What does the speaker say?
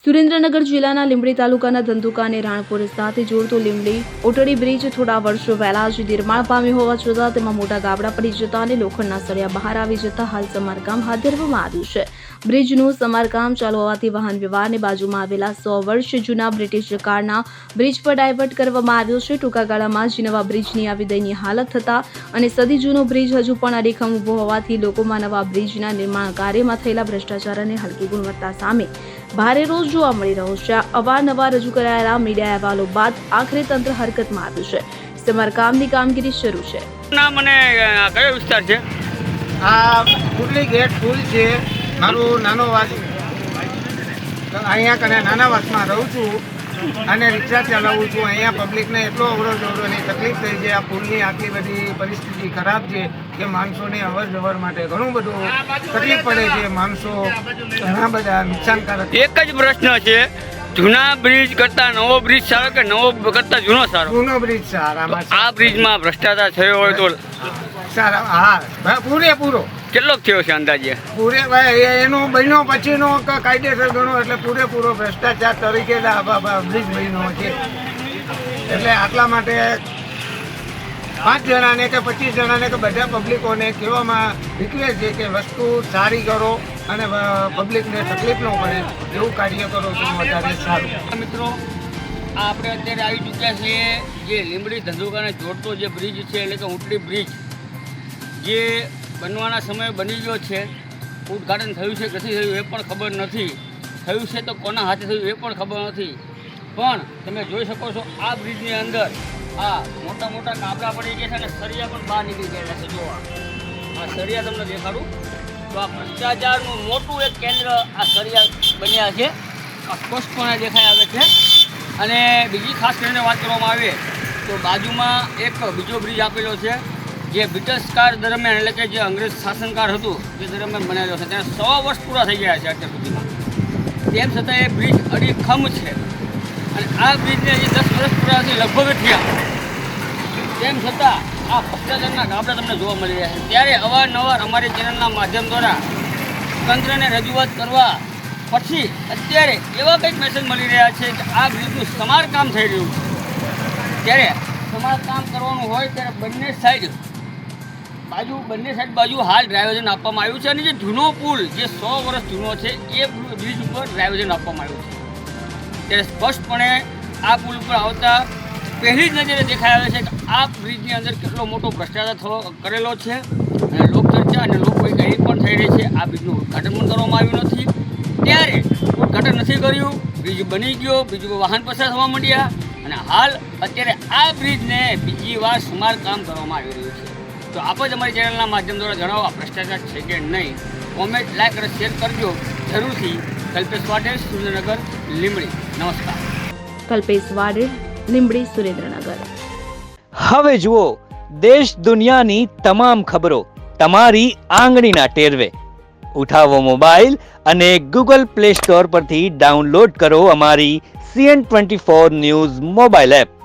સુરેન્દ્રનગર જિલ્લાના લીંબડી તાલુકાના ધંધુકા અને રાણપુર સાથે જોડતો લીંબડી ઓટડી બ્રિજ થોડા વર્ષો પહેલા જ નિર્માણ પામ્યો હોવા છતાં તેમાં મોટા ગાબડા પડી જતા અને લોખંડના સળિયા બહાર આવી જતા હાલ સમારકામ હાથ ધરવામાં આવ્યું છે। બ્રિજનું સમારકામ ચાલુ હોવાથી વાહન વ્યવહારને બાજુમાં આવેલા 100 વર્ષ જૂના બ્રિટિશ કાળના બ્રિજ પર ડાયવર્ટ કરવામાં આવ્યો છે। ટૂંકા ગાળામાં જ નવા બ્રિજની આવી દયનીય હાલત થતા અને સદી જૂનો બ્રિજ હજુ પણ અડીખમ ઊભો હોવાથી લોકોમાં નવા બ્રિજના નિર્માણ કાર્યમાં થયેલા ભ્રષ્ટાચાર અને હલકી ગુણવત્તા સામે ભારે રોષ જોવા મળી રહ્યો છે। અવારનવાર રજૂ કરાયેલા મીડિયા અહેવાલો બાદ આખરે તંત્ર હરકતમાં આવ્યું છે। સમારકામની કામગીરી શરૂ છે। મને કયો વિસ્તાર છે? આ કુડલી ગેટ પુલ છે। મારું નાનો વાસ અહીંયા કને નાના વાસમાં રહું છું અને રિક્ષા ચલાવું છું। અહીંયા પબ્લિકને એટલો અવરોધની તકલીફ થઈ છે। આ પુલની આટલી બધી પરિસ્થિતિ ખરાબ છે કે માણસોને અવર જવર માટે ઘણું બધું તકલીફ પડે છે। માણસો ઘણા બધા નુકસાનકારક। એક જ પ્રશ્ન છે, જૂના બ્રિજ કરતા નવો બ્રિજ સારો કે નવો કરતા જૂનો સારો? જૂનો બ્રિજ સારામાં આ બ્રિજમાં ભ્રષ્ટાચાર થયો હોય તો સારા। હા, પૂરેપૂરો કેટલો થયો છે અંદાજે? એનો બન્યો પછીનો કાયદેસર ગણો એટલે પૂરેપૂરો ભ્રષ્ટાચાર તરીકે બ્રિજ બન્યો છે। એટલે આટલા માટે 5 જણાને કે 25 જણાને કે બધા પબ્લિકોને કહેવામાં રિક્વેસ્ટ છે કે વસ્તુ સારી કરો અને પબ્લિકને તકલીફ ન પડે એવું કાર્ય કરો તો વધારે સારું। મિત્રો, આપણે અત્યારે આવી ચૂક્યા છીએ જે લીંબડી ધંધુકાને જોડતો જે બ્રિજ છે એટલે કે ઓટડી બ્રિજ જે બનવાના સમયે બની ગયો છે। ઉદ્ઘાટન થયું છે નથી થયું એ પણ ખબર નથી, થયું છે તો કોના હાથે થયું એ પણ ખબર નથી। પણ તમે જોઈ શકો છો આ બ્રિજની અંદર આ મોટા મોટા કાબરા પડી ગયા છે અને સળિયા પણ બહાર નીકળી ગયેલા છે। જોવા આ સળિયા તમને દેખાડું તો આ ભ્રષ્ટાચારનું મોટું એક કેન્દ્ર આ સળિયા બન્યા છે। આ સ્પષ્ટપણે દેખાઈ આવે છે। અને બીજી ખાસ કરીને વાત કરવામાં આવે તો બાજુમાં એક બીજો બ્રિજ આપેલો છે જે બ્રિટિશ કાળ દરમિયાન એટલે કે જે અંગ્રેજ શાસનકાળ હતું તે દરમિયાન બનાવેલો છે। ત્યાં 100 વર્ષ પૂરા થઈ ગયા છે અત્યાર સુધીમાં, તેમ છતાં એ બ્રિજ અડીખમ છે અને આ બ્રિજને હજી 10 વર્ષ પૂરા થઈ લગભગ થયા, તેમ છતાં આ ભ્રષ્ટાચારના ગાબડા તમને જોવા મળી રહ્યા છે। ત્યારે અવારનવાર અમારી ચેનલના માધ્યમ દ્વારા તંત્રને રજૂઆત કરવા પછી અત્યારે એવા કંઈક મેસેજ મળી રહ્યા છે કે આ બ્રિજનું સમારકામ થઈ રહ્યું છે। ત્યારે સમારકામ કરવાનું હોય ત્યારે બંને સાઈડ બાજુ હાલ ડ્રાઇવર્ઝન આપવામાં આવ્યું છે અને જે જૂનો પુલ જે 100 વર્ષ જૂનો છે એ બ્રિજ ઉપર ડ્રાઇવર્ઝન આપવામાં આવ્યું છે। ત્યારે સ્પષ્ટપણે આ પુલ ઉપર આવતા પહેલી જ નજરે દેખાઈ આવે છે કે આ બ્રિજની અંદર કેટલો મોટો ભ્રષ્ટાચાર કરેલો છે અને લોકચર્ચા અને લોકવાયકા એ પણ થઈ રહી છે। આ બ્રિજનું ઉદ્ઘાટન પણ કરવામાં આવ્યું નથી, ત્યારે ઉદ્ઘાટન નથી કર્યું, બ્રિજ બની ગયો, બ્રિજ ઉપર વાહન પસાર થવા માંડ્યા અને હાલ અત્યારે આ બ્રિજને બીજી વાર સમારકામ કરવામાં આવી રહ્યું છે। તો આપ જ અમારી ચેનલના માધ્યમ દ્વારા જણાવો આ ભ્રષ્ટાચાર છે કે નહીં? કોમેન્ટ, લાઈક અને શેર કરજો જરૂરથી। કલ્પેશ વાઢેર, સુરેન્દ્રનગર, લીંબડી। નમસ્કાર। કલ્પેશ વાઢેર, લીંબડી, સુરેન્દ્રનગર। હવે જુઓ દેશ દુનિયાની તમામ ખબરો તમારી આંગળીના ટેરવે। ઉઠાવો મોબાઈલ અને ગૂગલ પ્લે સ્ટોર પરથી ડાઉનલોડ કરો અમારી CN24 ન્યૂઝ મોબાઈલ એપ।